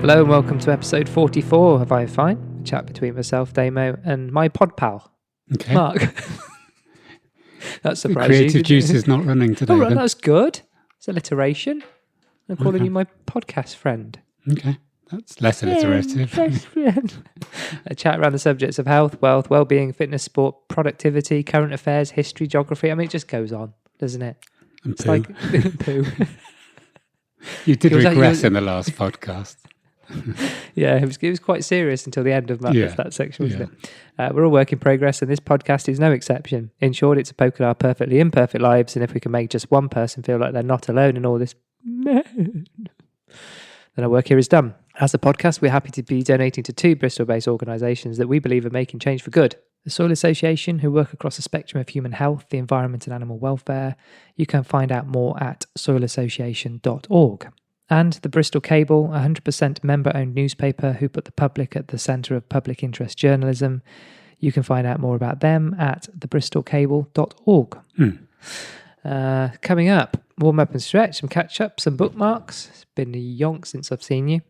Hello and welcome to episode 44 of I Fine, a chat between myself, Damo, and my pod pal, Mark. That's surprising. The creative juice is not running today. Oh, right, that's good. It's alliteration. I'm calling you my podcast friend. Okay, that's less alliterative. Best friend. A chat around the subjects of health, wealth, well-being, fitness, sport, productivity, current affairs, history, geography. I mean, it just goes on, doesn't it? And It's poo. like poo. You did regress in the last podcast. Yeah, it was quite serious until the end of that section, wasn't it? We're all work in progress, and this podcast is no exception. In short, it's a poke at our perfectly imperfect lives, and if we can make just one person feel like they're not alone in all this, then our work here is done. As a podcast, we're happy to be donating to two Bristol-based organisations that we believe are making change for good. The Soil Association, who work across the spectrum of human health, the environment and animal welfare. You can find out more at soilassociation.org. And the Bristol Cable, 100% member-owned newspaper who put the public at the centre of public interest journalism. You can find out more about them at thebristolcable.org. Coming up, warm up and stretch, some catch up, some bookmarks. It's been a yonk since I've seen you.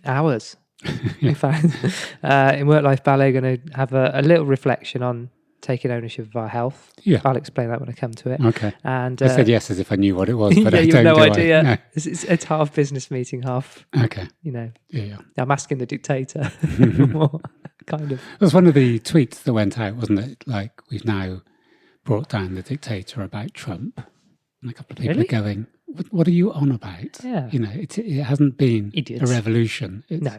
Hours. In fact, in Work-Life Ballet, going to have a little reflection on taking ownership of our health. Yeah. I'll explain that when I come to it. Okay. And I said yes as if I knew what it was, but yeah, I you don't. have no do idea. No. It's half business meeting, half, Okay. Yeah. I'm asking the dictator. More, kind of. It was one of the tweets that went out, wasn't it? Like, we've now brought down the dictator about Trump. And a couple of people Really? are going, what are you on about? Yeah. It hasn't been Idiots. a revolution. No.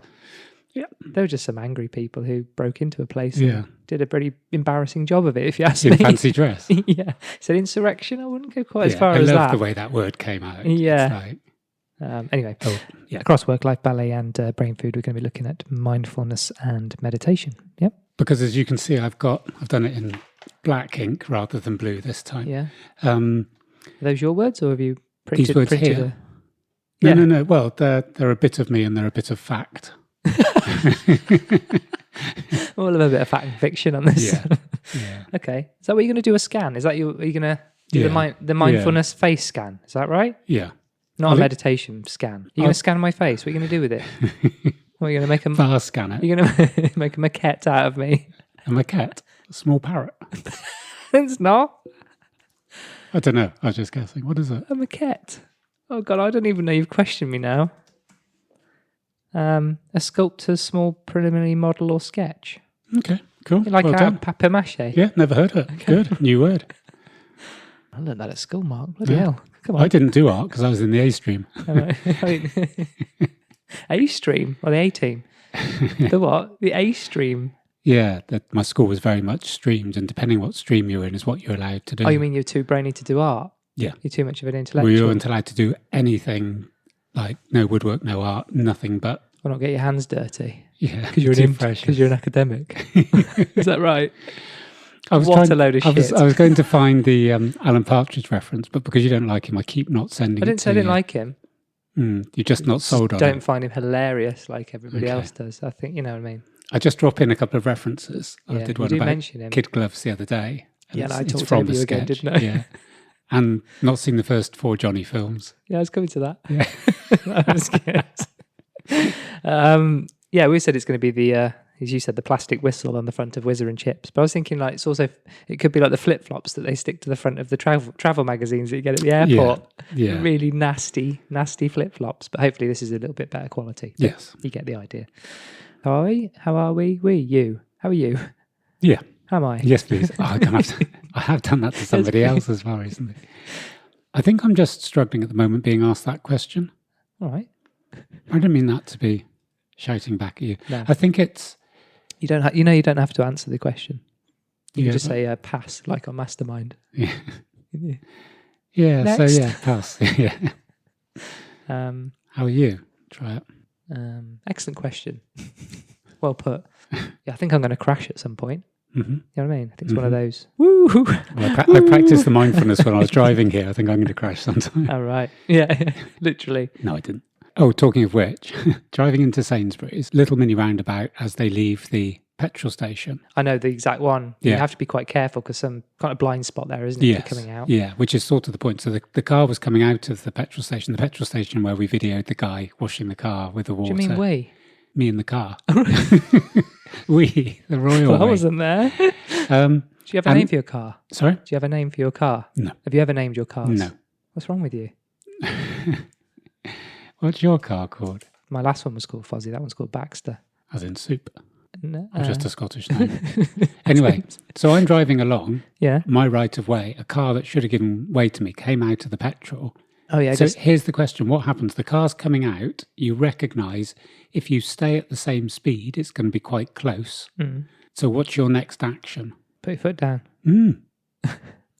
Yeah. There were just some angry people who broke into a place Yeah. and did a pretty embarrassing job of it, if you ask In me. fancy dress. Yeah. Said insurrection, I wouldn't go quite as Yeah, far I as love that. the way that word came out. Yeah. It's Anyway, yeah. across Work-Life Ballet and Brain Food, we're going to be looking at mindfulness and meditation. Yep. Because as you can see, I've done it in black ink rather than blue this time. Yeah. Um, Are those your words, or have you printed? These words printed here? Yeah. No. Well, they're a bit of me and they're a bit of fact. We'll have a bit of fact and fiction on this. Yeah. Okay. Is that what you're going to do? A scan? Is that are you going to do the mindfulness face scan? Is that right? Yeah. Not a meditation scan. You're going to scan my face. What are you going to do with it? What are you going to make a Bar scanner. You're going to make a maquette out of me? A maquette. A small parrot. It's not I don't know. I was just guessing. What is it? a maquette. Oh God, I don't even know. You've questioned me now. A sculptor's small preliminary model or sketch. Okay, cool. Like well out done. of papier-mâché. Yeah, never heard of it. Good. New word. I learned that at school, Mark. Bloody hell. Come on. I didn't do art because I was in the A stream. A stream or the A team? The what? The A stream. Yeah, my school was very much streamed, and depending what stream you're in is what you're allowed to do. Oh, you mean you're too brainy to do art? Yeah. You're too much of an intellectual. We weren't allowed to do anything like no woodwork, no art, nothing but. Or not get your hands dirty. Yeah, Because you're an academic. Is that right? A load of shit. I was going to find the Alan Partridge reference, but because you don't like him, I keep not sending it. I didn't say I didn't like him. You're just not sold on him. Don't find him hilarious like everybody else does. I think, you know what I mean? I just drop in a couple of references. I did one about mention him. kid gloves the other day. Yeah, and I it's talked from over the you again, sketch. didn't I? Yeah. And not seen the first 4 Johnny films. Yeah, I was coming to that. Yeah. That was good. We said it's going to be the, as you said, the plastic whistle on the front of Whizzer and Chips. But I was thinking like it could be like the flip-flops that they stick to the front of the travel magazines that you get at the airport. Yeah. Really nasty flip-flops. But hopefully this is a little bit better quality. Yes. You get the idea. How are we? You. How are you? Yeah. How am I? Yes, please. I have done that to somebody else as well recently. I think I'm just struggling at the moment being asked that question. All right. I don't mean that to be shouting back at you. No. I think it's... You don't have to answer the question. You can just but- say pass, like on Mastermind. Yeah. Yeah. Yeah, Next. so yeah, pass. Yeah. How are you? Try it. Excellent question. Well put. Yeah, I think I'm going to crash at some point. Mm-hmm. You know what I mean? I think it's one of those. Woo! Well, I practiced the mindfulness when I was driving here. I think I'm going to crash sometime. All right. Yeah, literally. No, I didn't. Oh, talking of which, driving into Sainsbury's, little mini roundabout as they leave the petrol station. I know the exact one. You have to be quite careful because some kind of blind spot there, isn't it? Yes. Coming out. Yeah, which is sort of the point. So the car was coming out of the petrol station where we videoed the guy washing the car with the water. Do you mean we? Me in the car. We, the royal Well, I we. wasn't there. Do you have a name for your car? Sorry? Do you have a name for your car? No. Have you ever named your cars? No. What's wrong with you? What's your car called? My last one was called Fozzie. That one's called Baxter. As in soup? No, Or just a Scottish name? Anyway, so I'm driving along. Yeah. My right of way, a car that should have given way to me came out of the petrol. Oh, yeah. So here's the question. What happens? The car's coming out. You recognise if you stay at the same speed, it's going to be quite close. So what's your next action? Put your foot down.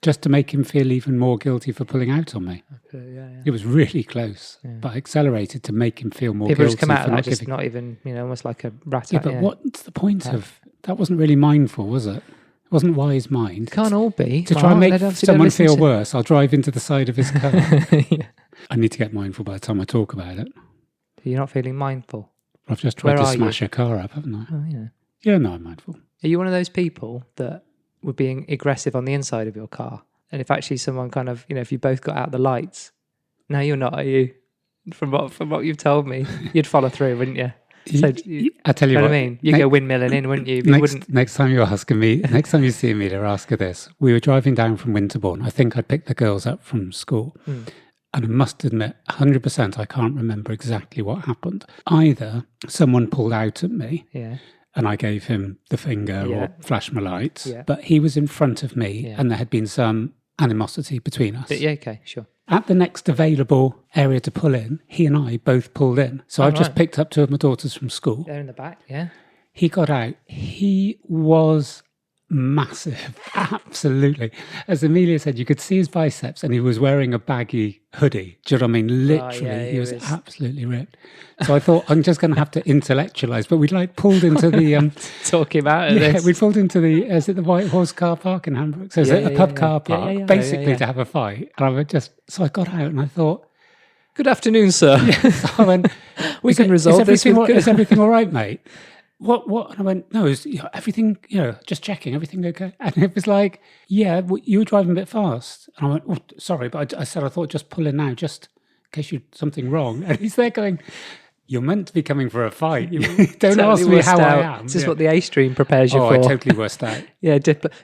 Just to make him feel even more guilty for pulling out on me. Okay, yeah. It was really close, but I accelerated to make him feel more People guilty. just come out for of that, just not even, almost like a rat. Yeah, but what's the point of that? Wasn't really mindful, was it? It wasn't wise mind. Can't all be. To try and make someone feel worse, I'll drive into the side of his car. I need to get mindful by the time I talk about it. You're not feeling mindful? I've just tried to smash a car up, haven't I? Oh, yeah. Yeah, no, I'm mindful. Are you one of those people that were being aggressive on the inside of your car? And if actually someone kind of, if you both got out the lights, no, you're not, are you? From what you've told me, you'd follow through, wouldn't you? So I tell you what, I mean, you go windmilling in, wouldn't you? Next time you're asking me, next time you see me, to ask her this. We were driving down from Winterbourne. I think I'd picked the girls up from school. And I must admit, 100%, I can't remember exactly what happened. Either someone pulled out at me, and I gave him the finger or flashed my lights, but he was in front of me, and there had been some animosity between us. Yeah, okay, sure. At the next available area to pull in, he and I both pulled in. So I've just picked up two of my daughters from school. They're in the back, yeah. He got out. He was massive, absolutely. As Amelia said, you could see his biceps, and he was wearing a baggy hoodie. Do you know what I mean? Literally, he was absolutely ripped. So I thought, I'm just going to have to intellectualise. But we'd pulled into the... Talk him out of this. We pulled into is it the White Horse car park in Hamburg? So it's a pub car park, basically to have a fight. And so I got out and I thought... Good afternoon, sir. So I went, we can resolve this. Is everything all right, mate? What? And I went, no, is everything, just checking, everything okay? And it was like, yeah, you were driving a bit fast. And I went, oh, sorry, but I said, I thought just pull in now, just in case something wrong. And he's there going, you're meant to be coming for a fight. Don't totally ask me how I am. This is what the A stream prepares you for. Oh, I totally worst out. Yeah,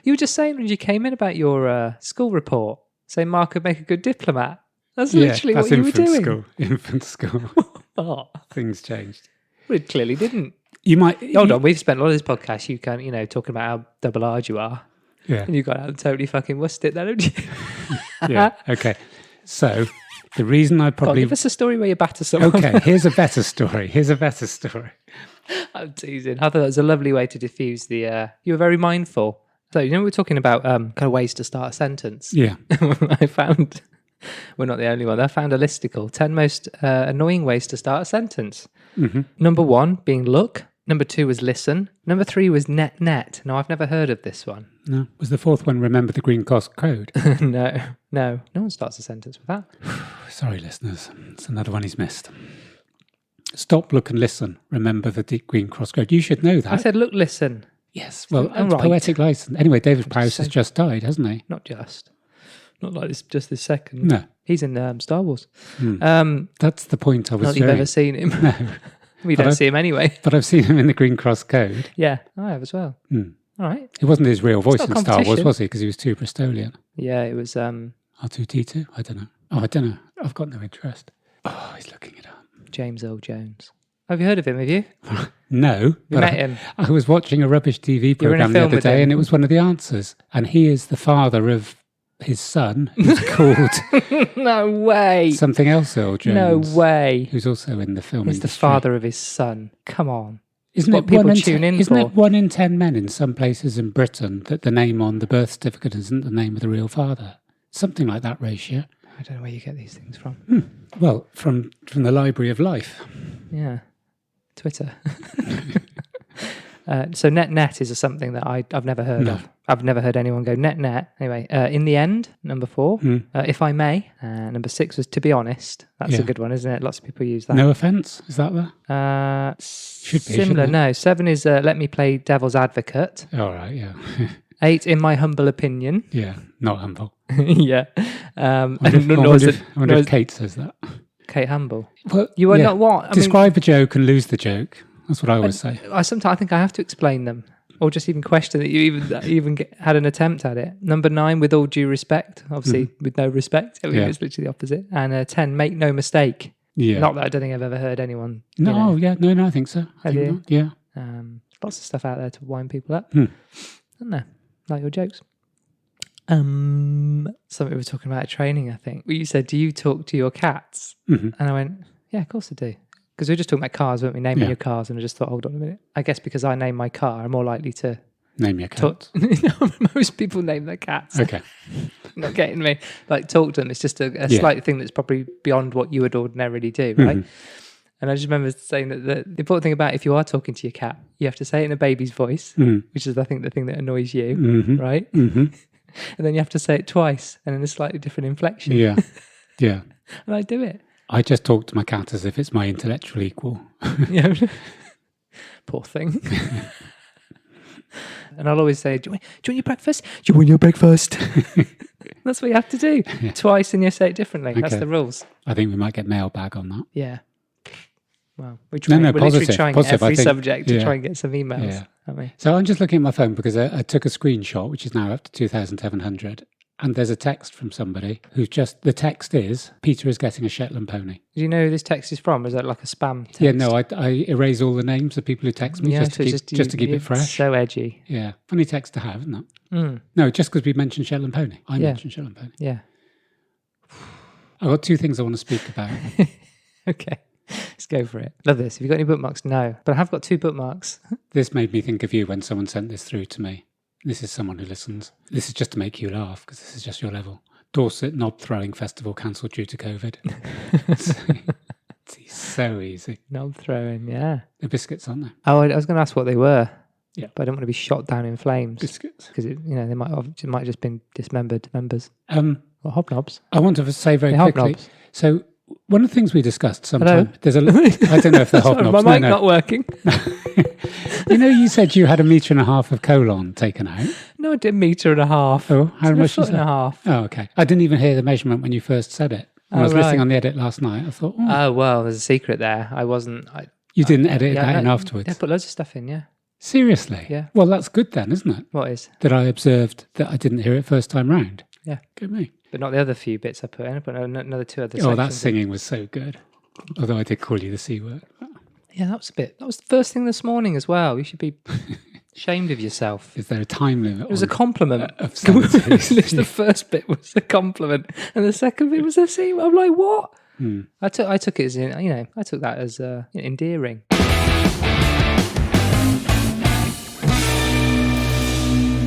you were just saying when you came in about your school report, saying Mark would make a good diplomat. That's literally what you were doing. Infant school. Oh. Things changed. Well, it clearly didn't. You might hold on. We've spent a lot of this podcast. You can, talking about how double-R you are. Yeah, and you got out and totally fucking wussed it, then, haven't you? Yeah. Okay. So the reason I probably give us a story where you batter someone. Okay. Here's a better story. I'm teasing. I thought that was a lovely way to diffuse the. You were very mindful. So we were talking about kind of ways to start a sentence. Yeah. I found. We're not the only one. I found a listicle. 10 most annoying ways to start a sentence. Mm-hmm. Number 1 being look. Number 2 was listen. Number 3 was net. Now, I've never heard of this one. No. Was the fourth one remember the Green Cross Code? No. No one starts a sentence with that. Sorry, listeners. It's another one he's missed. Stop, look and listen. Remember the Green Cross Code. You should know that. I said look, listen. Yes. Well, it's poetic license. Anyway, David Prowse has just died, hasn't he? Not like this, just this second. No. He's in Star Wars. That's the point I was Not that you've ever seen him. No. We don't see him anyway. But I've seen him in the Green Cross Code. Yeah, I have as well. All right. It wasn't his real voice in Star Wars, was he? Because he was too Bristolian. Yeah, it was... R2-D2? I don't know. Oh, I don't know. I've got no interest. Oh, he's looking it up. James Earl Jones. Have you heard of him, have you? No. You met him? I was watching a rubbish TV programme the other day and it was one of the answers. And he is the father of his son, who's called... No way. Something else, Earl Jones. No way. Who's also in the film He's industry. the father of his son. Come on. Isn't it people tune in for? Isn't it 1 in 10 men in some places in Britain that the name on the birth certificate isn't the name of the real father? Something like that ratio. I don't know where you get these things from. Well, from the Library of Life. Yeah. Twitter. So net is something that I've never heard of. I've never heard anyone go net. Anyway, in the end, number 4, if I may. Number 6 was to be honest. That's a good one, isn't it? Lots of people use that. No offence, is that there? Should be similar. No, 7 is let me play devil's advocate. All right, yeah. 8, in my humble opinion. Yeah, not humble. Yeah. I wonder if Kate says that. Kate Humble. Well, you are not what? Describe a joke and lose the joke. That's what I always say. Sometimes I think I have to explain them, or just even question that you even had an attempt at it. Number 9, with all due respect, obviously with no respect. I mean, it's literally the opposite. And 10, make no mistake. Yeah. Not that I don't think I've ever heard anyone. No, I think so. Have you? Yeah. Lots of stuff out there to wind people up. Isn't there? Like your jokes. Something we were talking about at training, I think. You said, do you talk to your cats? And I went, yeah, of course I do. Because we were just talking about cars, weren't we? Naming your cars. And I just thought, hold on a minute. I guess because I name my car, I'm more likely to name your cat. Most people name their cats. Okay. Not getting me. Like, talk to them. It's just a slight thing that's probably beyond what you would ordinarily do, right? And I just remember saying that the important thing about if you are talking to your cat, you have to say it in a baby's voice, which is, I think, the thing that annoys you, right? And then you have to say it twice and in a slightly different inflection. Yeah. And I do it. I just talk to my cat as if it's my intellectual equal. Yeah. Poor thing. And I'll always say, do you want your breakfast? Do you want your breakfast? That's what you have to do. Twice, and you say it differently. Okay. That's the rules. I think we might get mailbag on that. Yeah. Well, we're literally trying every subject to try and get some emails. Yeah. So I'm just looking at my phone because I took a screenshot, which is now up to 2,700. And there's a text from somebody who's the text is, Peter is getting a Shetland pony. Do you know who this text is from? Is that like a spam text? Yeah, no, I erase all the names of people who text me just to keep it fresh. So edgy. Yeah. Funny text to have, isn't it? No, just because we mentioned Shetland pony. I mentioned Shetland pony. Yeah. I've got 2 things I want to speak about. Okay. Let's go for it. Love this. Have you got any bookmarks? No. But I have got 2 bookmarks. This made me think of you when someone sent this through to me. This is someone who listens. This is just to make you laugh because this is just your level. Dorset knob throwing festival cancelled due to COVID. It's so easy. Knob throwing, yeah. They're biscuits, aren't they? Oh, I was going to ask what they were. Yeah. But I don't want to be shot down in flames. Biscuits. Because it might have just been dismembered members. Or hobnobs. I want to say very quickly. Hobnobs. So one of the things we discussed sometime, there's I don't know if they're hobnobs. My mic not working. You said you had 1.5 meters of colon taken out. No, I did 1.5 meters. Oh, how much is that? 1.5 feet. Oh, okay. I didn't even hear the measurement when you first said it. When I was listening on the edit last night, I thought, oh, well, there's a secret there. You didn't edit that in afterwards? I put loads of stuff in, yeah. Seriously? Yeah. Well, that's good then, isn't it? What is? That I observed that I didn't hear it first time round. Yeah. Good me. But not the other few bits I put in. I put another 2 other sections. Oh, that singing was so good. Although I did call you the C word. Yeah, that was the first thing this morning as well. You should be ashamed of yourself. Is there a time limit? It was a compliment. Of sentences. The first bit was a compliment, and the second bit was a C word. I'm like, what? I took it as I took that as endearing.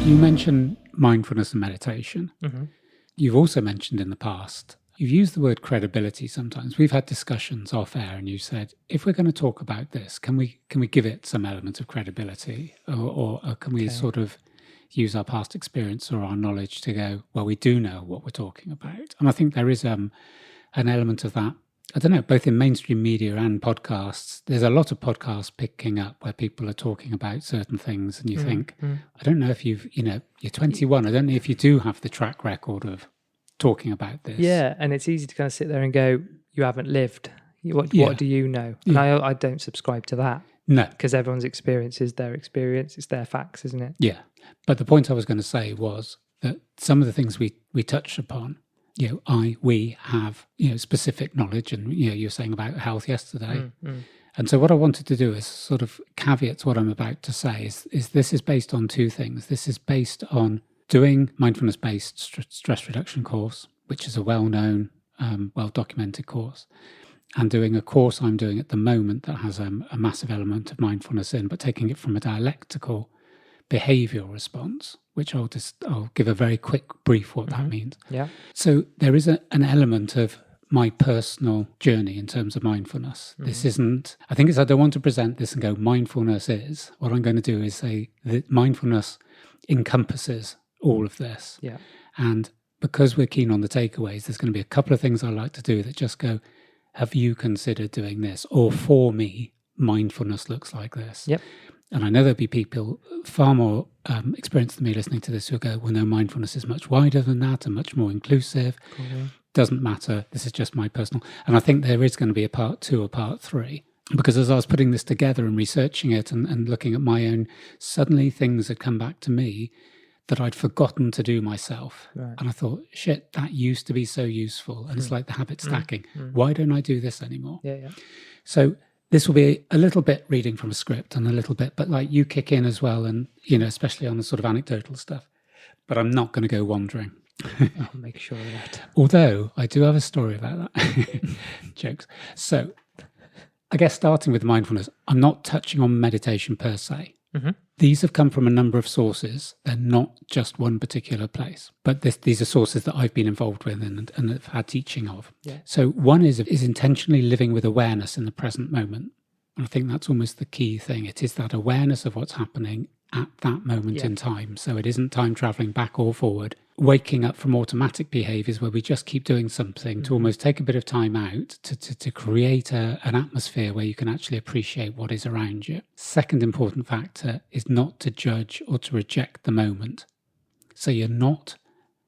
You mentioned mindfulness and meditation. You've also mentioned in the past, you've used the word credibility sometimes. We've had discussions off air and you said, if we're going to talk about this, can we give it some element of credibility? Or can we sort of use our past experience or our knowledge to go, well, we do know what we're talking about. And I think there is an element of that. I don't know, both in mainstream media and podcasts, there's a lot of podcasts picking up where people are talking about certain things and you think, I don't know if you're 21, I don't know if you do have the track record of talking about this. Yeah, and it's easy to kind of sit there and go, you haven't lived. What do you know? And I don't subscribe to that. No. Because everyone's experience is their experience. It's their facts, isn't it? Yeah. But the point I was going to say was that some of the things we touched upon, we have, specific knowledge, and, you're saying about health yesterday. And so what I wanted to do is sort of caveat what I'm about to say is this is based on 2 things. This is based on doing mindfulness-based stress reduction course, which is a well-known, well-documented course, and doing a course I'm doing at the moment that has a massive element of mindfulness in, but taking it from a dialectical behavioural response, which I'll give a very quick brief what that means. Yeah. So there is an element of my personal journey in terms of mindfulness. This isn't, I think I don't want to present this and go, mindfulness is. What I'm going to do is say that mindfulness encompasses all of this. Yeah. And because we're keen on the takeaways, there's going to be a couple of things I like to do that just go, have you considered doing this? Or for me, mindfulness looks like this. Yep. And I know there'll be people far more experienced than me listening to this who go, well, no, mindfulness is much wider than that and much more inclusive. Cool. Doesn't matter. This is just my personal. And I think there is going to be a part 2 or part 3. Because as I was putting this together and researching it and looking at my own, suddenly things had come back to me that I'd forgotten to do myself. Right. And I thought, shit, that used to be so useful. And it's like the habit stacking. Why don't I do this anymore? Yeah. So this will be a little bit reading from a script and a little bit, but like you kick in as well. And, especially on the sort of anecdotal stuff. But I'm not going to go wandering. I'll make sure of that. Although I do have a story about that. Jokes. So I guess starting with mindfulness, I'm not touching on meditation per se. These have come from a number of sources. They're not just one particular place, but these are sources that I've been involved with and have had teaching of. Yeah. So one is intentionally living with awareness in the present moment. And I think that's almost the key thing. It is that awareness of what's happening at that moment in time. So it isn't time traveling back or forward, waking up from automatic behaviors where we just keep doing something to almost take a bit of time out to create an atmosphere where you can actually appreciate what is around you. Second important factor is not to judge or to reject the moment. So you're not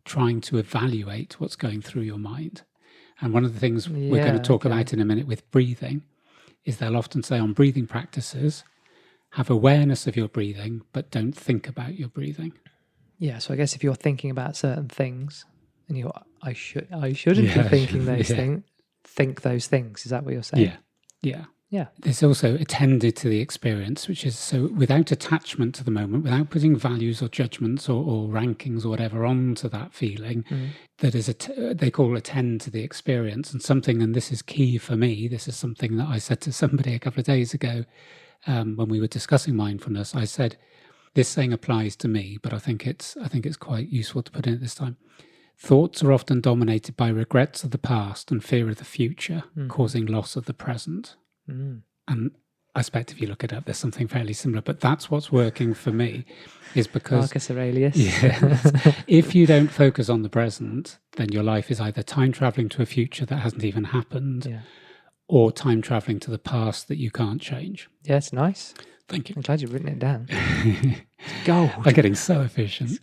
trying to evaluate what's going through your mind. And one of the things we're going to talk about in a minute with breathing is they'll often say on breathing practices, have awareness of your breathing, but don't think about your breathing. Yeah, so I guess if you're thinking about certain things and you're, I shouldn't be thinking those things, think those things. Is that what you're saying? Yeah. There's also attended to the experience, which is so without attachment to the moment, without putting values or judgments or rankings or whatever onto that feeling, that is, they call attend to the experience. And something, and this is key for me, this is something that I said to somebody a couple of days ago when we were discussing mindfulness. I said, this saying applies to me, but I think it's quite useful to put in at this time. Thoughts are often dominated by regrets of the past and fear of the future, causing loss of the present. And I expect if you look it up, there's something fairly similar, but that's what's working for me is because Marcus Aurelius. If you don't focus on the present, then your life is either time traveling to a future that hasn't even happened or time traveling to the past that you can't change. Yeah, it's nice. Thank you. I'm glad you've written it down. Gold. I'm getting so efficient.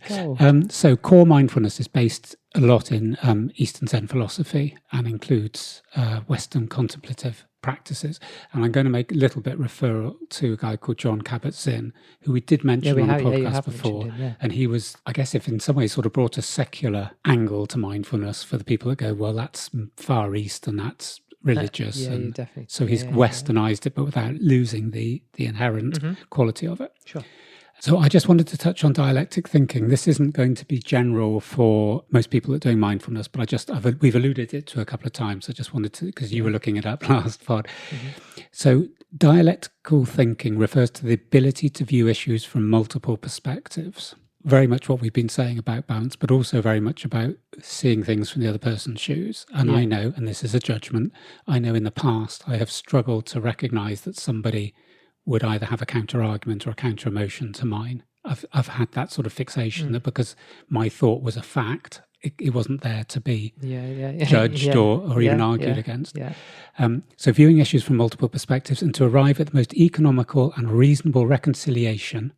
So core mindfulness is based a lot in Eastern Zen philosophy and includes Western contemplative practices. And I'm going to make a little bit referral to a guy called John Kabat-Zinn, who we did mention on the podcast before. And he was, I guess, if in some ways sort of brought a secular angle to mindfulness for the people that go, well, that's Far East and that's religious. Definitely. So he's westernized it, but without losing the inherent quality of it. Sure. So I just wanted to touch on dialectic thinking. This isn't going to be general for most people that are doing mindfulness, but we've alluded it to a couple of times. I just wanted to, because you were looking it up last pod. So dialectical thinking refers to the ability to view issues from multiple perspectives. Very much what we've been saying about balance, but also very much about seeing things from the other person's shoes. And I know, and this is a judgment, I know in the past I have struggled to recognize that somebody would either have a counter argument or a counter emotion to mine. I've had that sort of fixation that because my thought was a fact, it wasn't there to be judged or even argued against. So viewing issues from multiple perspectives and to arrive at the most economical and reasonable reconciliation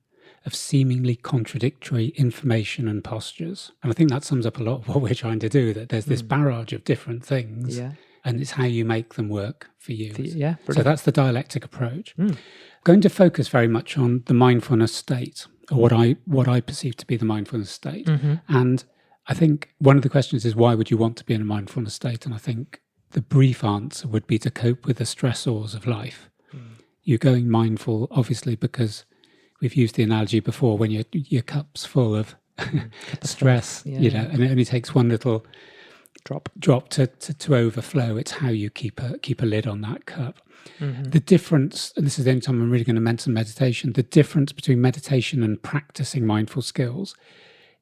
of seemingly contradictory information and postures. And I think that sums up a lot of what we're trying to do, that there's this barrage of different things and it's how you make them work for you. So that's the dialectic approach. Going to focus very much on the mindfulness state, or what I perceive to be the mindfulness state. And I think one of the questions is, why would you want to be in a mindfulness state? And I think the brief answer would be to cope with the stressors of life. You're going mindful, obviously, because we've used the analogy before, when your cup's full of stress, and it only takes one little drop to overflow. It's how you keep a lid on that cup. The difference, and this is the only time I'm really going to mention meditation, the difference between meditation and practicing mindful skills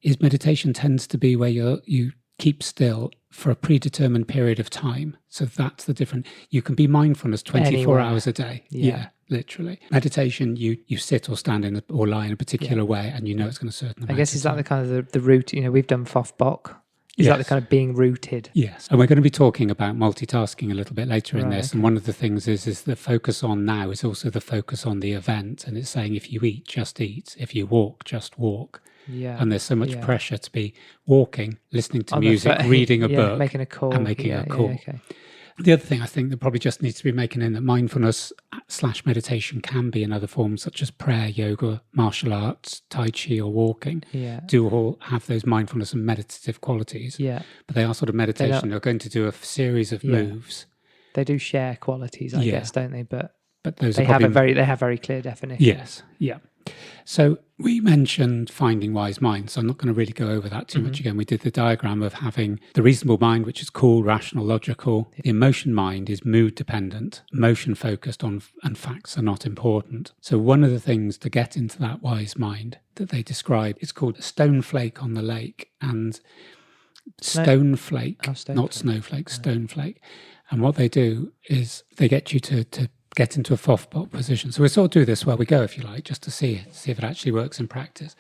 is meditation tends to be where you keep still for a predetermined period of time. So that's the difference. You can be mindfulness 24 hours a day. Yeah, literally. Meditation, you sit or stand in or lie in a particular way, and you know it's going to certain amount I guess of is time. that the kind of the route, we've done FOFBOC. Is that the kind of being rooted? Yes. And we're going to be talking about multitasking a little bit later in this. Okay. And one of the things is the focus on now is also the focus on the event. And it's saying if you eat, just eat. If you walk, just walk. Yeah. And there's so much pressure to be walking, listening to On music, reading a book, making a call. and making a call. Okay. The other thing I think that probably just needs to be making in that mindfulness / meditation can be in other forms such as prayer, yoga, martial arts, tai chi or walking. Yeah. Do all have those mindfulness and meditative qualities. Yeah. But they are sort of meditation. They're going to do a series of moves. They do share qualities, I guess, don't they? But those they are probably, have very clear definitions. Yes. Yeah. So we mentioned finding wise mind, so I'm not going to really go over that too much again. We did the diagram of having the reasonable mind, which is cool, rational, logical. The emotion mind is mood dependent, emotion focused on, and facts are not important. So one of the things to get into that wise mind that they describe is called a stone flake on the lake, and stone flake, not snowflake, stone flake. And what they do is they get you to get into a FOFBOC position. So we'll sort of do this where we go, if you like, just to see if it actually works in practice.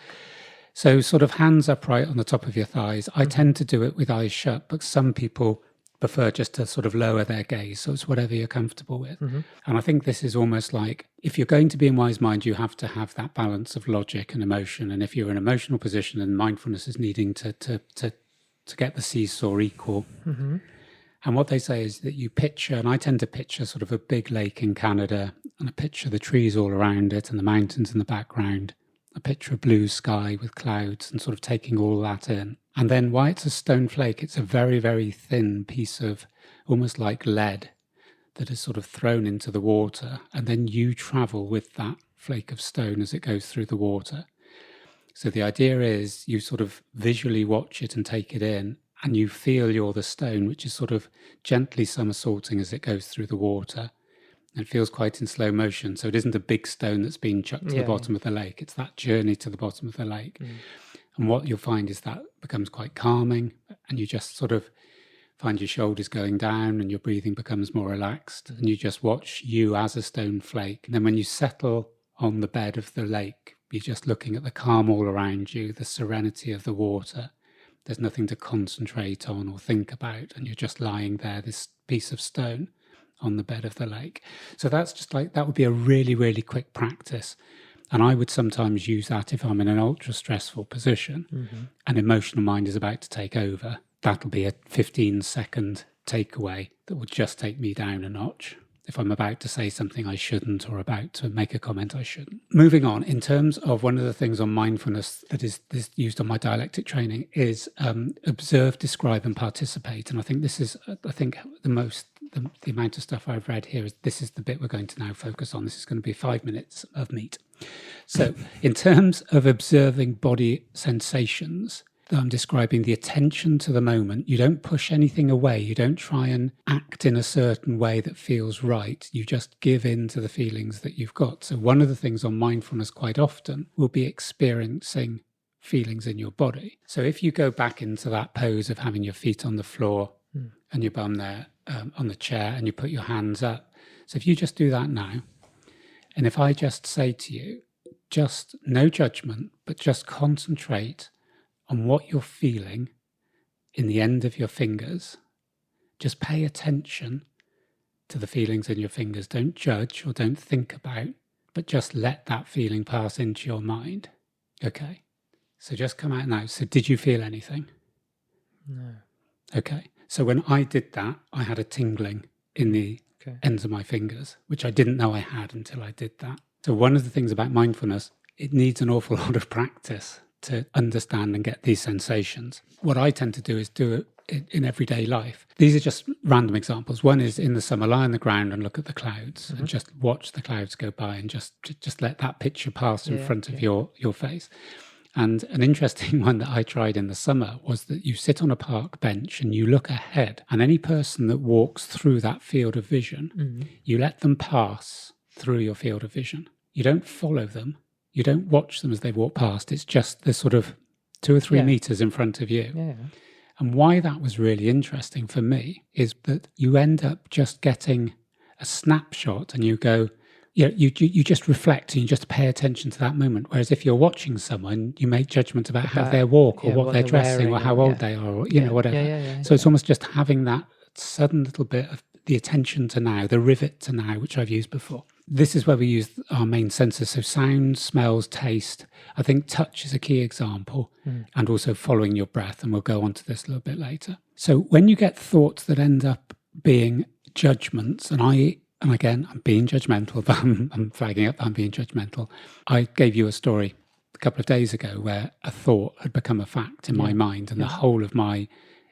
So sort of hands upright on the top of your thighs. I tend to do it with eyes shut, but some people prefer just to sort of lower their gaze. So it's whatever you're comfortable with. And I think this is almost like, if you're going to be in wise mind, you have to have that balance of logic and emotion. And if you're in an emotional position and mindfulness is needing to get the seesaw equal. And what they say is that you picture, and I tend to picture sort of a big lake in Canada, and I picture the trees all around it and the mountains in the background. I picture a blue sky with clouds and sort of taking all that in. And then why it's a stone flake, it's a very, very thin piece of almost like lead that is sort of thrown into the water. And then you travel with that flake of stone as it goes through the water. So the idea is you sort of visually watch it and take it in, and you feel you're the stone, which is sort of gently somersaulting as it goes through the water. It feels quite in slow motion. So it isn't a big stone that's been chucked to the bottom of the lake. It's that journey to the bottom of the lake. And what you'll find is that becomes quite calming, and you just sort of find your shoulders going down and your breathing becomes more relaxed. And you just watch you as a stone flake. And then when you settle on the bed of the lake, you're just looking at the calm all around you, the serenity of the water. There's nothing to concentrate on or think about, and you're just lying there, this piece of stone on the bed of the lake. So that's just like, that would be a really, really quick practice. And I would sometimes use that if I'm in an ultra stressful position and emotional mind is about to take over. That'll be a 15-second takeaway that would just take me down a notch if I'm about to say something I shouldn't or about to make a comment I shouldn't. Moving on, in terms of one of the things on mindfulness that is used on my dialectic training is observe, describe and participate. And I think this is, the amount of stuff I've read here is this is the bit we're going to now focus on. This is going to be 5 minutes of meat. So in terms of observing body sensations, I'm describing the attention to the moment. You don't push anything away. You don't try and act in a certain way that feels right. You just give in to the feelings that you've got. So one of the things on mindfulness quite often will be experiencing feelings in your body. So if you go back into that pose of having your feet on the floor and your bum there on the chair and you put your hands up. So if you just do that now, and if I just say to you, just no judgment, but just concentrate on what you're feeling in the end of your fingers. Just pay attention to the feelings in your fingers. Don't judge or don't think about, but just let that feeling pass into your mind. Okay. So just come out now. So did you feel anything? No. Okay. So when I did that, I had a tingling in the ends of my fingers, which I didn't know I had until I did that. So one of the things about mindfulness, it needs an awful lot of practice to understand and get these sensations. What I tend to do is do it in everyday life. These are just random examples. One is in the summer, lie on the ground and look at the clouds and just watch the clouds go by and just let that picture pass in front of your face. And an interesting one that I tried in the summer was that you sit on a park bench and you look ahead, and any person that walks through that field of vision, you let them pass through your field of vision. You don't follow them. You don't watch them as they walk past. It's just the sort of 2 or 3 meters in front of you. Yeah. And why that was really interesting for me is that you end up just getting a snapshot and you go, you just reflect and you just pay attention to that moment. Whereas if you're watching someone, you make judgments about how they walk or what they're dressing or how old they are or, whatever. So it's almost just having that sudden little bit of the attention to now, the rivet to now, which I've used before. This is where we use our main senses. So sound, smells, taste. I think touch is a key example, and also following your breath. And we'll go on to this a little bit later. So when you get thoughts that end up being judgments, and again, I'm being judgmental, but I'm flagging up, I'm being judgmental. I gave you a story a couple of days ago where a thought had become a fact in my mind, and the whole of my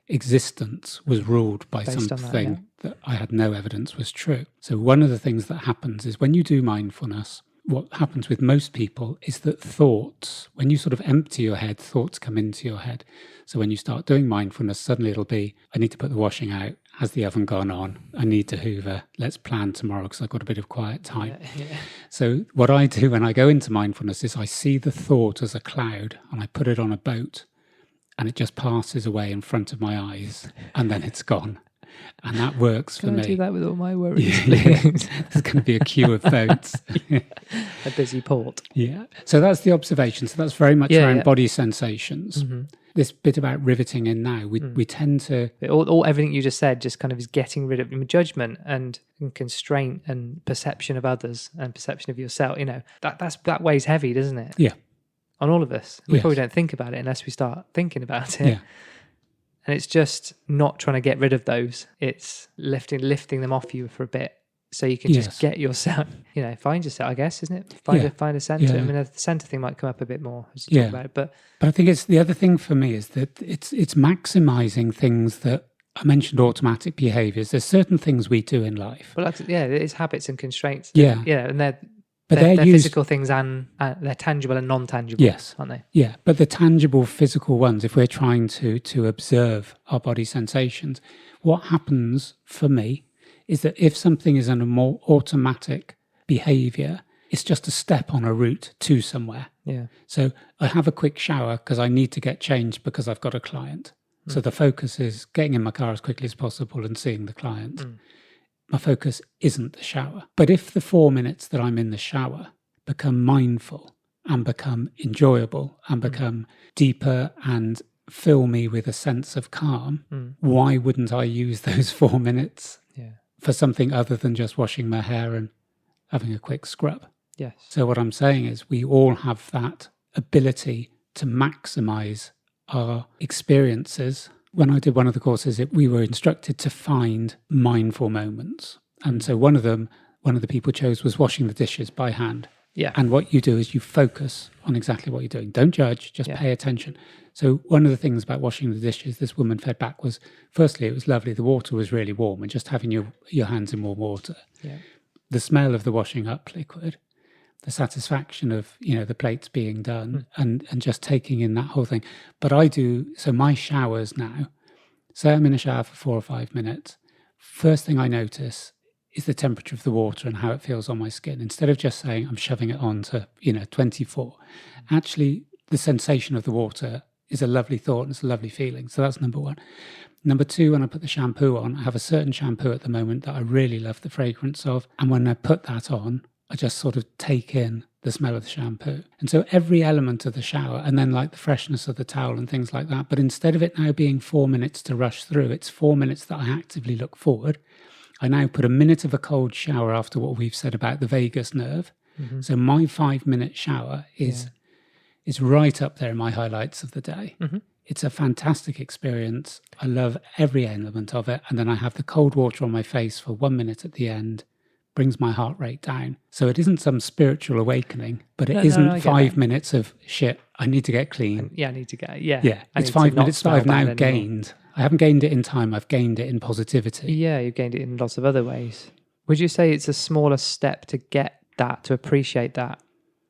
existence was ruled by something that I had no evidence was true. So one of the things that happens is when you do mindfulness, what happens with most people is that thoughts, when you sort of empty your head, thoughts come into your head. So when you start doing mindfulness, suddenly it'll be, I need to put the washing out. Has the oven gone on? I need to hoover. Let's plan tomorrow because I've got a bit of quiet time. So what I do when I go into mindfulness is I see the thought as a cloud and I put it on a boat and it just passes away in front of my eyes and then it's gone. And that works for me. Can I do that with all my worries? There's going to be a queue of boats. A busy port. Yeah. So that's the observation. So that's very much around body sensations. Mm-hmm. This bit about riveting in now, we tend to... Everything you just said just kind of is getting rid of judgment and constraint and perception of others and perception of yourself. That weighs heavy, doesn't it? Yeah. On all of us. We probably don't think about it unless we start thinking about it. Yeah. And it's just not trying to get rid of those. It's lifting them off you for a bit so you can just get yourself, find yourself, I guess, isn't it? Find a centre. Yeah. I mean, the centre thing might come up a bit more as you talk about it. But I think it's the other thing for me is that it's maximising things that I mentioned, automatic behaviours. There's certain things we do in life. Well, it's habits and constraints. Yeah. Yeah, and they're physical things and they're tangible and non-tangible, aren't they? Yeah, but the tangible physical ones, if we're trying to observe our body sensations, what happens for me is that if something is in a more automatic behaviour, it's just a step on a route to somewhere. Yeah. So I have a quick shower because I need to get changed because I've got a client. So the focus is getting in my car as quickly as possible and seeing the client. My focus isn't the shower. But if the 4 minutes that I'm in the shower become mindful and become enjoyable and become deeper and fill me with a sense of calm, why wouldn't I use those 4 minutes for something other than just washing my hair and having a quick scrub? Yes. So what I'm saying is we all have that ability to maximize our experiences. When I did one of the courses, we were instructed to find mindful moments. And so one of the people chose was washing the dishes by hand. Yeah. And what you do is you focus on exactly what you're doing. Don't judge, just pay attention. So one of the things about washing the dishes, this woman fed back was, firstly, it was lovely. The water was really warm and just having your hands in warm water. Yeah. The smell of the washing up liquid, the satisfaction of, the plates being done and just taking in that whole thing. But so my showers now, say I'm in a shower for 4 or 5 minutes, first thing I notice is the temperature of the water and how it feels on my skin. Instead of just saying I'm shoving it on to, 24, actually the sensation of the water is a lovely thought and it's a lovely feeling. So that's number one. Number two, when I put the shampoo on, I have a certain shampoo at the moment that I really love the fragrance of. And when I put that on, I just sort of take in the smell of the shampoo. And so every element of the shower, and then like the freshness of the towel and things like that. But instead of it now being 4 minutes to rush through, it's 4 minutes that I actively look forward. I now put a minute of a cold shower after what we've said about the vagus nerve. Mm-hmm. So my 5-minute shower is right up there in my highlights of the day. Mm-hmm. It's a fantastic experience. I love every element of it. And then I have the cold water on my face for 1 minute at the end. Brings my heart rate down. So it isn't some spiritual awakening, but it isn't 5 minutes of shit, I need to get clean. I need to get, Yeah, it's 5 minutes that I've now gained. I haven't gained it in time, I've gained it in positivity. Yeah, you've gained it in lots of other ways. Would you say it's a smaller step to get that, to appreciate that,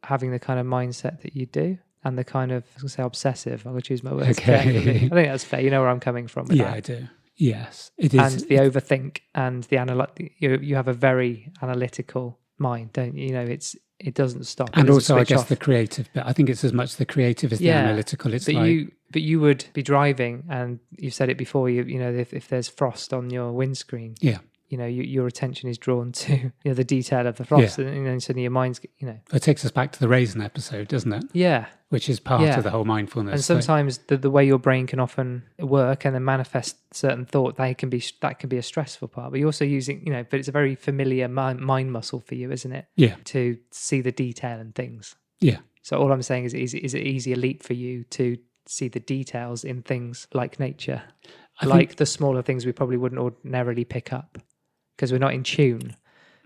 having the kind of mindset that you do? And the kind of, I was going to say obsessive, I'm going to choose my words carefully. I think that's fair. You know where I'm coming from with that. I do. Yes, it is. And the overthink and the you have a very analytical mind, don't you? It doesn't stop. And also, I guess, the creative bit. I think it's as much the creative as the analytical. It's but you would be driving, and you've said it before. If there's frost on your windscreen, your attention is drawn to the detail of the frost, and then suddenly your mind's It takes us back to the raisin episode, doesn't it? Yeah, which is part of the whole mindfulness. And sometimes the way your brain can often work and then manifest certain thought, that can be a stressful part. But you're also using but it's a very familiar mind muscle for you, isn't it? Yeah. To see the detail in things. Yeah. So all I'm saying is it easier leap for you to see the details in things like nature, like the smaller things we probably wouldn't ordinarily pick up because we're not in tune.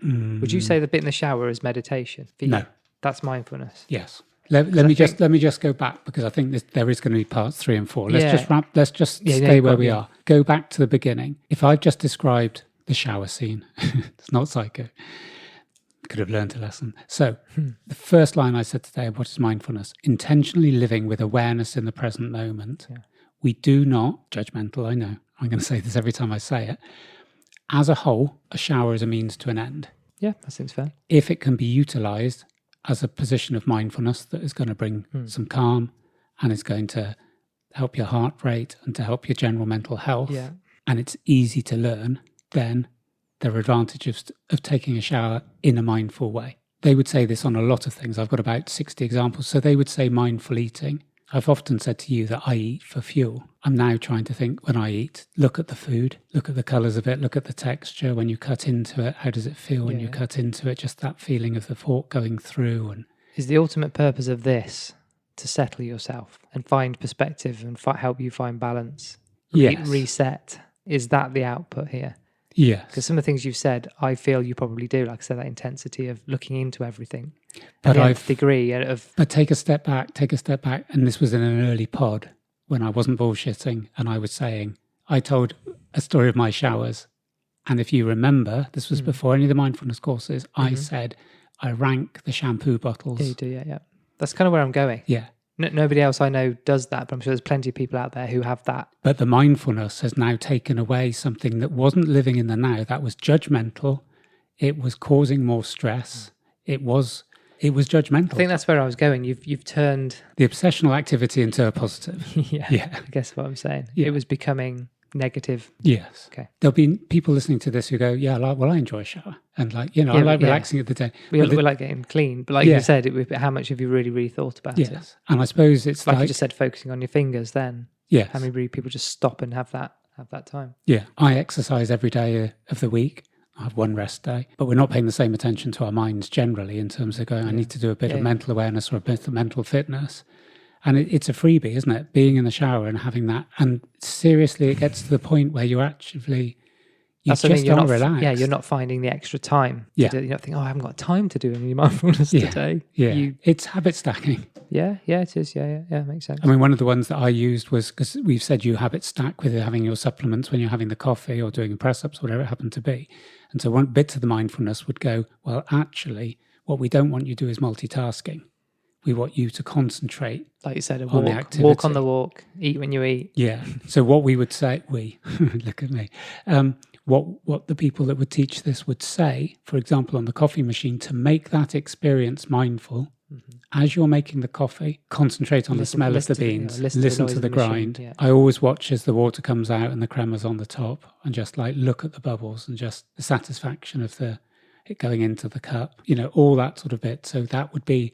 Would you say the bit in the shower is meditation for you? No. That's mindfulness. Yes. Let me just go back, because I think there is going to be parts 3 and 4. Let's just stay where we are. Go back to the beginning. If I've just described the shower scene, it's not psycho. Could have learned a lesson. So the first line I said today, what is mindfulness? Intentionally living with awareness in the present moment. Yeah. We do not, judgmental, I know, I'm going to say this every time I say it. As a whole, a shower is a means to an end. Yeah, that seems fair. If it can be utilized as a position of mindfulness that is going to bring some calm and it's going to help your heart rate and to help your general mental health, and it's easy to learn, then there are advantages of taking a shower in a mindful way. They would say this on a lot of things. I've got about 60 examples. So they would say mindful eating. I've often said to you that I eat for fuel. I'm now trying to think when I eat, look at the food, look at the colours of it, look at the texture. When you cut into it, how does it feel when you cut into it? Just that feeling of the fork going through. And is the ultimate purpose of this to settle yourself and find perspective and help you find balance? Reset. Is that the output here? Yes. Because some of the things you've said, I feel you probably do. Like I said, that intensity of looking into everything. But But take a step back. And this was in an early pod when I wasn't bullshitting and I was saying, I told a story of my showers. And if you remember, this was before any of the mindfulness courses, I said, I rank the shampoo bottles. Yeah, you do, yeah. That's kind of where I'm going. Yeah. Nobody else I know does that, but I'm sure there's plenty of people out there who have that. But the mindfulness has now taken away something that wasn't living in the now, that was judgmental. It was causing more stress. It was judgmental. I think that's where I was going. You've turned the obsessional activity into a positive. Yeah. I guess what I'm saying. Yeah. It was becoming negative. Yes. Okay. There'll be people listening to this who go, I enjoy a shower. And I like relaxing at the day. We like getting clean. But like you said, how much have you really thought about it? Yes. And I suppose it's like you just said, focusing on your fingers then. Yes. How many people just stop and have that time? Yeah. I exercise every day of the week. I have one rest day, but we're not paying the same attention to our minds generally in terms of going, I need to do a bit of mental awareness or a bit of mental fitness. And it's a freebie, isn't it? Being in the shower and having that. And seriously, it gets to the point where you just aren't relaxed. Yeah, you're not finding the extra time. You're not thinking, I haven't got time to do any mindfulness today. Yeah, it's habit stacking. Yeah, it is. Yeah, makes sense. I mean, one of the ones that I used was, because we've said you habit stack with having your supplements when you're having the coffee or doing press-ups, whatever it happened to be. And so one bit of the mindfulness would go, well, actually, what we don't want you to do is multitasking. We want you to concentrate. Like you said, walk on the walk, eat when you eat. Yeah. So what we would say, look at me, what the people that would teach this would say, for example, on the coffee machine, to make that experience mindful, as you're making the coffee, concentrate on the smell of the beans, listen to the grind. Yeah. I always watch as the water comes out and the crema's on the top and just look at the bubbles and just the satisfaction of it going into the cup, all that sort of bit. So that would be...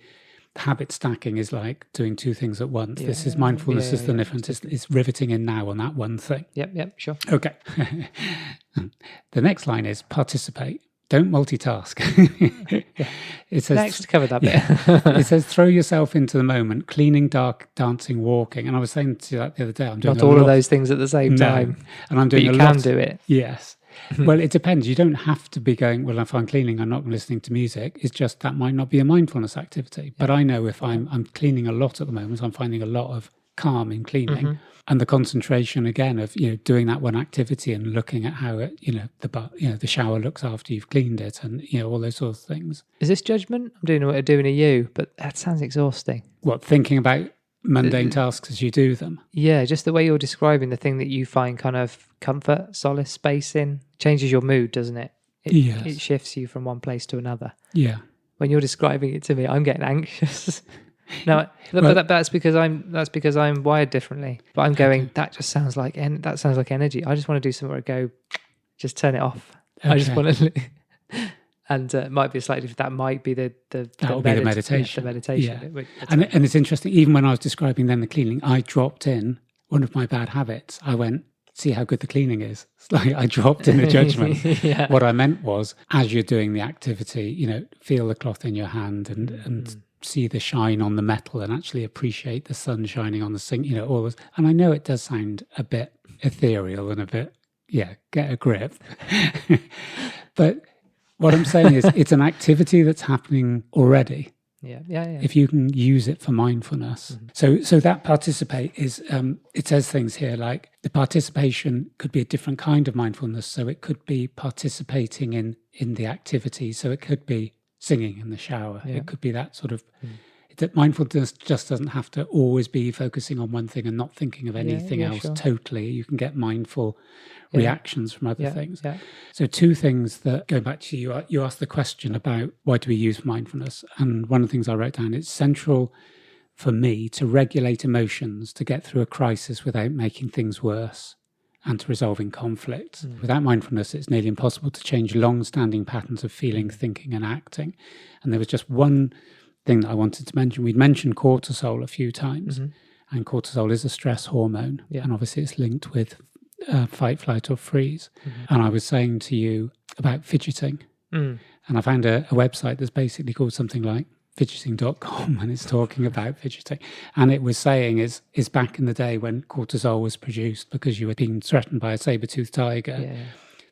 Habit stacking is like doing two things at once. This is mindfulness is the difference. It's riveting in now on that one thing. Yep, sure. Okay. The next line is participate. Don't multitask. It says, next, cover that bit. It says throw yourself into the moment, cleaning, dancing, walking. And I was saying to you that the other day, I'm doing not all of those things at the same time. And I'm doing but you can do it. Yes. Well, it depends. You don't have to be going, well, if I'm cleaning, I'm not listening to music. It's just that might not be a mindfulness activity. But I know if I'm cleaning a lot at the moment, I'm finding a lot of calm in cleaning. And the concentration, again, of, doing that one activity and looking at how it, the shower looks after you've cleaned it and, all those sorts of things. Is this judgment? I'm doing a you, but that sounds exhausting. What, thinking about mundane tasks as you do them? Yeah, just the way you're describing the thing that you find kind of comfort, solace, space in, changes your mood, doesn't it? It shifts you from one place to another. Yeah. When you're describing it to me, I'm getting anxious. No, but that's because I'm wired differently. But I'm going. That just sounds like that sounds like energy. I just want to do something where I go, just turn it off. Okay. I just want to. And it might be slightly. That might be the meditation. The meditation. Yeah. And it's interesting. Even when I was describing then the cleaning, I dropped in one of my bad habits. I went, see how good the cleaning is. It's like I dropped in a judgment. Yeah. What I meant was, as you're doing the activity, feel the cloth in your hand and see the shine on the metal and actually appreciate the sun shining on the sink, all this. And I know it does sound a bit ethereal and a bit, get a grip. But what I'm saying is it's an activity that's happening already. Yeah. If you can use it for mindfulness. Mm-hmm. So that participate is, it says things here like the participation could be a different kind of mindfulness. So it could be participating in the activity. So it could be singing in the shower. Yeah. It could be that sort of, that mindfulness just doesn't have to always be focusing on one thing and not thinking of anything else. Sure. Totally. You can get mindful reactions from other things. Yeah. So two things that, going back to you asked the question about why do we use mindfulness? And one of the things I wrote down, it's central for me to regulate emotions, to get through a crisis without making things worse and to resolving conflict. Without mindfulness, it's nearly impossible to change long-standing patterns of feeling, thinking and acting. And there was just one thing that I wanted to mention. We'd mentioned cortisol a few times, and cortisol is a stress hormone. Yeah. And obviously it's linked with fight, flight or freeze. And I was saying to you about fidgeting. And I found a website that's basically called something like fidgeting.com, and it's talking about fidgeting. And it was saying is back in the day when cortisol was produced because you were being threatened by a saber-toothed tiger,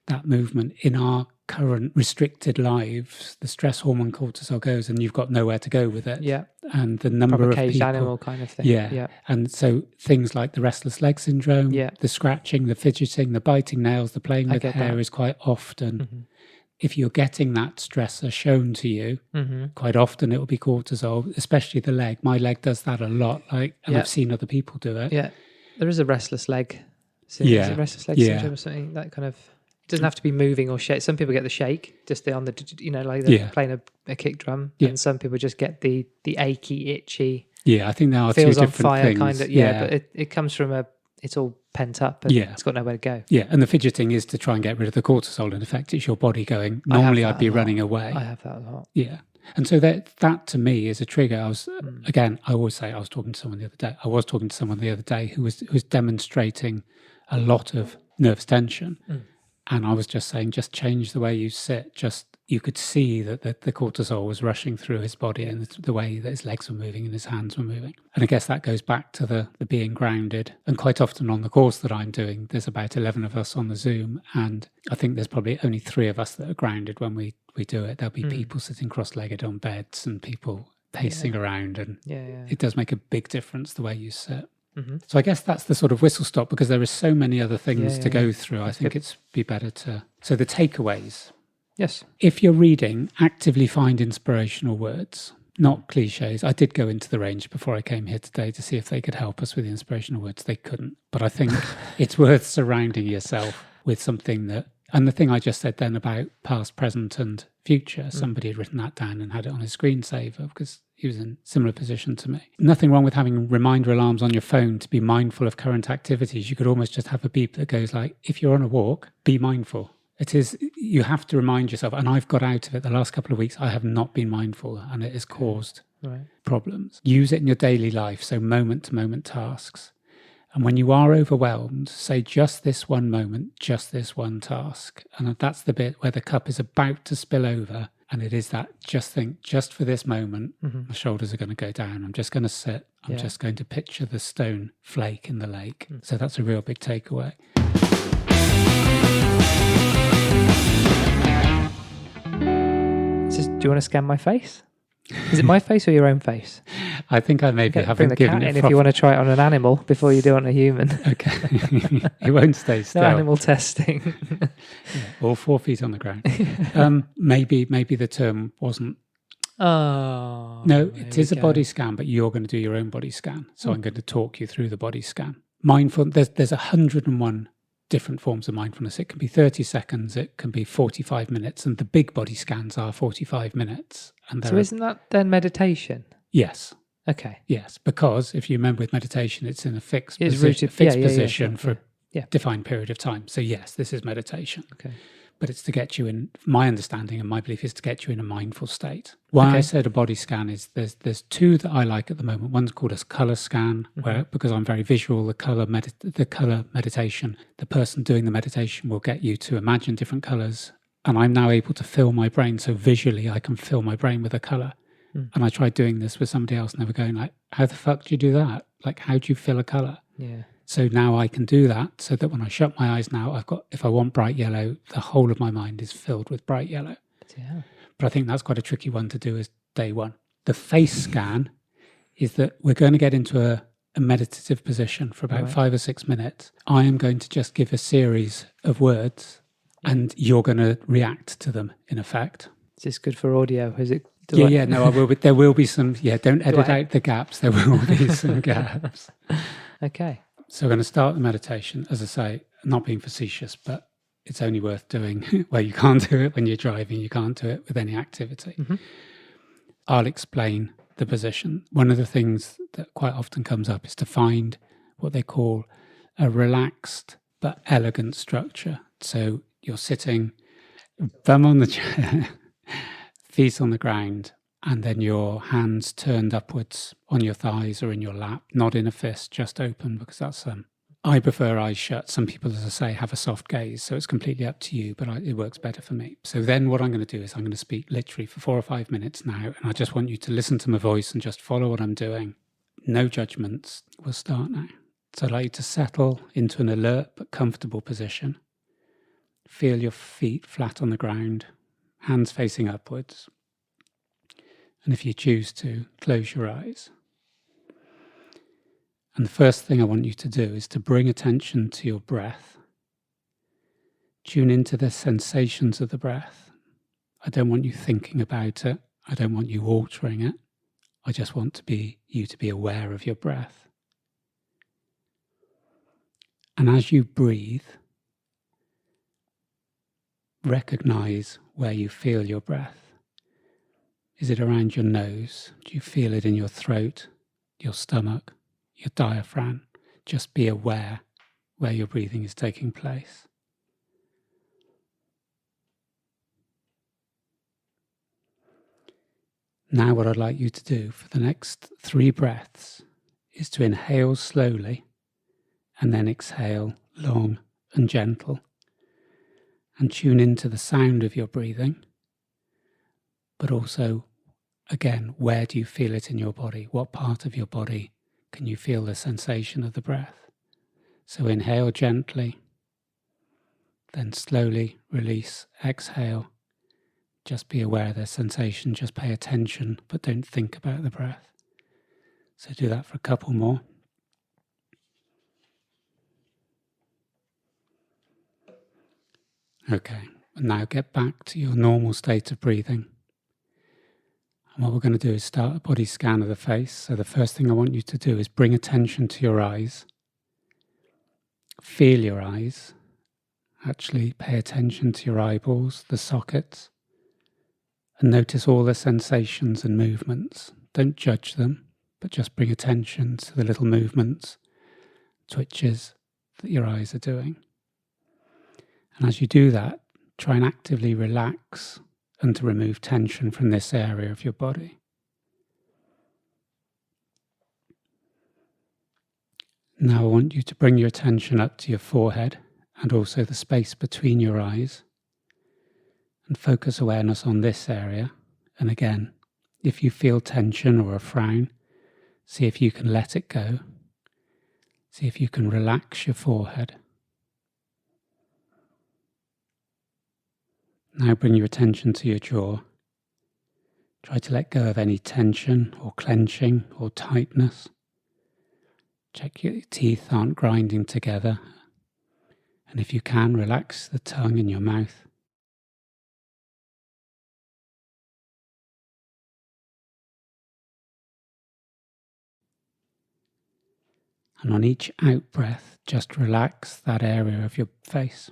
that movement in our current restricted lives, the stress hormone cortisol goes and you've got nowhere to go with it. Yeah. And the number of people, animal kind of thing. Yeah. And so things like the restless leg syndrome, the scratching, the fidgeting, the biting nails, the playing with hair is quite often. If you're getting that stressor shown to you, quite often it will be cortisol, especially the leg. My leg does that a lot, and I've seen other people do it. Yeah. There is a restless leg syndrome. Is it restless leg syndrome or something? That kind of, it doesn't have to be moving or shake. Some people get the shake, just on the, like they're playing a kick drum. Yeah. And some people just get the achy, itchy. Yeah, I think there are two different fire things. Kind of. But it comes from it's all pent up and it's got nowhere to go. Yeah, and the fidgeting is to try and get rid of the cortisol. In effect, it's your body going, normally I'd be running away. I have that a lot. Yeah. And so that to me is a trigger. I was, again, I always say I was talking to someone the other day. I was talking to someone the other day who was demonstrating a lot of nervous tension. And I was just saying, just change the way you sit. You could see that the cortisol was rushing through his body and the way that his legs were moving and his hands were moving. And I guess that goes back to the being grounded. And quite often on the course that I'm doing, there's about 11 of us on the Zoom. And I think there's probably only 3 of us that are grounded when we do it. There'll be people sitting cross-legged on beds and people pacing around. And it does make a big difference the way you sit. So I guess that's the sort of whistle stop, because there are so many other things to go through. That's I think it's be better to... So the takeaways. Yes. If you're reading, actively find inspirational words, not cliches. I did go into the range before I came here today to see if they could help us with the inspirational words. They couldn't. But I think it's worth surrounding yourself with something that... And the thing I just said then about past, present and future, somebody had written that down and had it on his screensaver because he was in a similar position to me. Nothing wrong with having reminder alarms on your phone to be mindful of current activities. You could almost just have a beep that goes like, if you're on a walk, be mindful. It is, you have to remind yourself, and I've got out of it the last couple of weeks. I have not been mindful and it has caused problems. Use it in your daily life, so moment-to-moment tasks. And when you are overwhelmed, say just this one moment, just this one task. And that's the bit where the cup is about to spill over. And it is that, just think, just for this moment, my shoulders are going to go down. I'm just going to sit. I'm just going to picture the stone flake in the lake. So that's a real big takeaway. Do you want to scan my face? Is it my face or your own face? I think I maybe haven't given it. If you want to try it on an animal before you do it on a human. Okay. It won't stay still. No animal testing. All 4 feet on the ground. Maybe the term wasn't. Oh. No, it is a body scan, but you're going to do your own body scan. So I'm going to talk you through the body scan. Mindful. There's 101 different forms of mindfulness. It can be 30 seconds, it can be 45 minutes, and the big body scans are 45 minutes. And so isn't that then meditation? Yes. Okay. Yes, because if you remember with meditation, it's in a fixed It's position, rooted, position sure, for a defined period of time. So yes, this is meditation. Okay. But it's to get you in, my understanding and my belief is to get you in a mindful state. Why I said a body scan is there's two that I like at the moment. One's called a color scan, where because I'm very visual, the color meditation, the person doing the meditation will get you to imagine different colors. And I'm now able to fill my brain. So visually, I can fill my brain with a color. And I tried doing this with somebody else and they were going like, how the fuck do you do that? Like, how do you fill a color? Yeah. So now I can do that so that when I shut my eyes now, I've got, if I want bright yellow, the whole of my mind is filled with bright yellow. Yeah. But I think that's quite a tricky one to do as day one. The face scan is that we're going to get into a meditative position for about 5 or 6 minutes. I am going to just give a series of words and you're going to react to them in effect. Is this good for audio? Is it? No, I will. But there will be some. Yeah, don't edit out the gaps. There will be some gaps. Okay. So we're going to start the meditation. As I say, not being facetious, but it's only worth doing. Well, you can't do it when you're driving. You can't do it with any activity. I'll explain the position. One of the things that quite often comes up is to find what they call a relaxed but elegant structure. So you're sitting, thumb on the chair, feet on the ground, and then your hands turned upwards on your thighs or in your lap, not in a fist, just open, because that's I prefer eyes shut. Some people, as I say, have a soft gaze, so it's completely up to you, but it works better for me. So then what I'm going to do is I'm going to speak literally for 4 or 5 minutes now, and I just want you to listen to my voice and just follow what I'm doing. No judgments. We'll start now. So I'd like you to settle into an alert but comfortable position. Feel your feet flat on the ground, hands facing upwards. And if you choose to, close your eyes. And the first thing I want you to do is to bring attention to your breath. Tune into the sensations of the breath. I don't want you thinking about it. I don't want you altering it. I just want you to be aware of your breath. And as you breathe, recognize where you feel your breath. Is it around your nose? Do you feel it in your throat, your stomach, your diaphragm? Just be aware where your breathing is taking place. Now what I'd like you to do for the next 3 breaths is to inhale slowly and then exhale long and gentle. And tune into the sound of your breathing, but also, again, where do you feel it in your body? What part of your body can you feel the sensation of the breath? So inhale gently, then slowly release, exhale. Just be aware of the sensation, just pay attention, but don't think about the breath. So do that for a couple more. Okay, and now get back to your normal state of breathing. And what we're going to do is start a body scan of the face. So the first thing I want you to do is bring attention to your eyes. Feel your eyes. Actually pay attention to your eyeballs, the sockets. And notice all the sensations and movements. Don't judge them, but just bring attention to the little movements, twitches that your eyes are doing. And as you do that, try and actively relax and to remove tension from this area of your body. Now I want you to bring your attention up to your forehead and also the space between your eyes and focus awareness on this area. And again, if you feel tension or a frown, see if you can let it go. See if you can relax your forehead. Now bring your attention to your jaw. Try to let go of any tension or clenching or tightness. Check your teeth aren't grinding together. And if you can, relax the tongue in your mouth. And on each out breath, just relax that area of your face.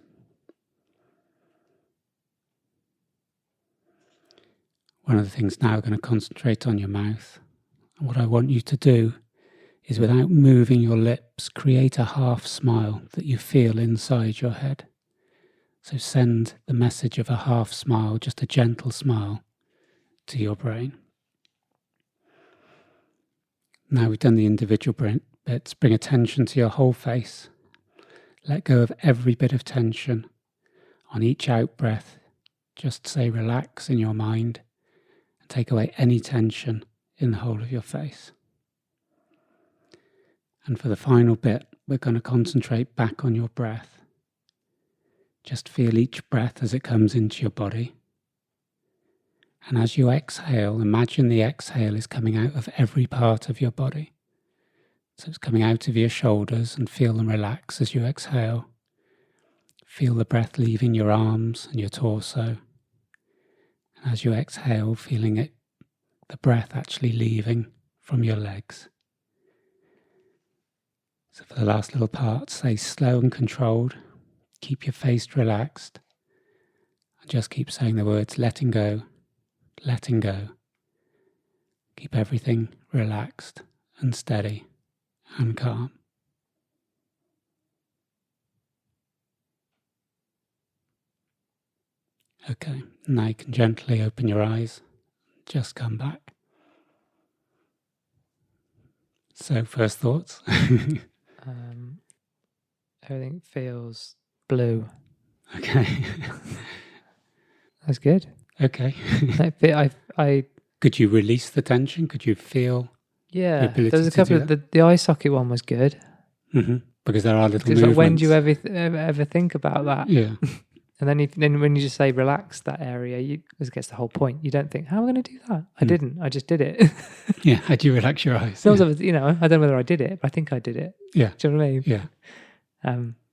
One of the things now, I'm going to concentrate on your mouth. And what I want you to do is, without moving your lips, create a half smile that you feel inside your head. So send the message of a half smile, just a gentle smile, to your brain. Now we've done the individual bits, bring attention to your whole face. Let go of every bit of tension. On each out breath, just say relax in your mind and take away any tension in the whole of your face. And for the final bit, we're going to concentrate back on your breath. Just feel each breath as it comes into your body. And as you exhale, imagine the exhale is coming out of every part of your body. So it's coming out of your shoulders, and feel them relax as you exhale. Feel the breath leaving your arms and your torso. And as you exhale, feeling it, the breath actually leaving from your legs. So for the last little part, stay slow and controlled. Keep your face relaxed. And just keep saying the words, letting go, letting go. Keep everything relaxed and steady and calm. Okay, now you can gently open your eyes. Just come back. So, first thoughts? Everything feels blue. Okay. That's good. Okay. I Could you release the tension? Could you feel yeah. the ability There was a to couple do of the eye socket one was good. Mm-hmm. Because there are little It's movements. like, when do you ever think about that? Yeah. And then when you just say relax that area, this gets the whole point. You don't think, how am I going to do that? I didn't. I just did it. Yeah. How do you relax your eyes? So I don't know whether I did it, but I think I did it. Yeah. Do you know what I mean? Yeah.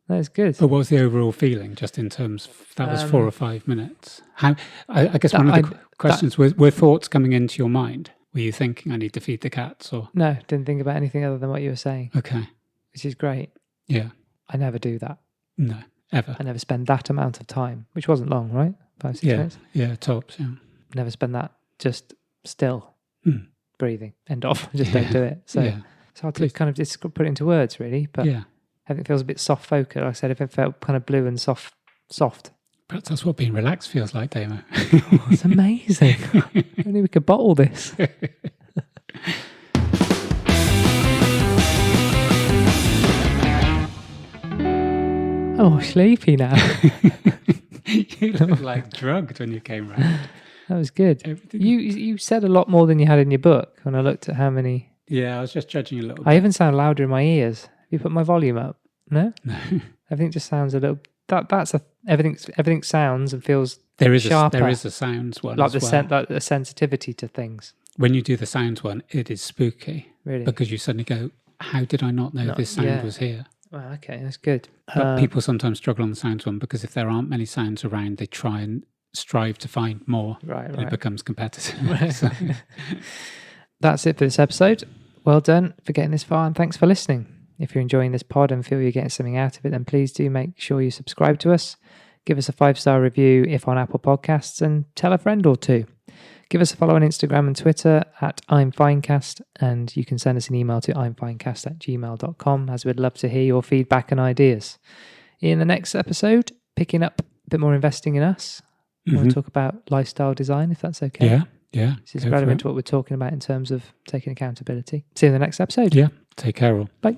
That's good. But what was the overall feeling, just in terms of, that was 4 or 5 minutes? How? I guess one of the questions, were thoughts coming into your mind? Were you thinking, I need to feed the cats? Or No, didn't think about anything other than what you were saying. Okay. Which is great. Yeah. I never do that. No, ever. I never spend that amount of time, which wasn't long, right? 5-6 minutes. Yeah, tops, yeah. Never spend that just still breathing, end off. I just don't do it. So it's hard to kind of just put it into words, really. But everything feels a bit soft focused. Like I said, if it felt kind of blue and soft. Perhaps that's what being relaxed feels like, Damo. Oh, it's amazing. Only we could bottle this. Oh, sleepy now. You looked like drugged when you came round. That was good. You said a lot more than you had in your book when I looked at how many. Yeah, I was just judging a little bit. I even sound louder in my ears. Have you put my volume up? No? No. Everything just sounds a little... Everything sounds and feels sharper. There is a sounds one like as well. Like the sensitivity to things. When you do the sounds one, it is spooky. Really? Because you suddenly go, how did I not know this sound was here? Well, okay, that's good. But people sometimes struggle on the sounds one because if there aren't many sounds around, they try and strive to find more. Right. And it becomes competitive. Right. So. That's it for this episode. Well done for getting this far, and thanks for listening. If you're enjoying this pod and feel you're getting something out of it, then please do make sure you subscribe to us. Give us a 5-star review if on Apple Podcasts, and tell a friend or two. Give us a follow on Instagram and Twitter at I'mFinecast, and you can send us an email to imfinecast@gmail.com, as we'd love to hear your feedback and ideas. In the next episode, picking up a bit more investing in us. I want to talk about lifestyle design, if that's okay. Yeah. This is relevant to what we're talking about in terms of taking accountability. See you in the next episode. Yeah. Take care all. Bye.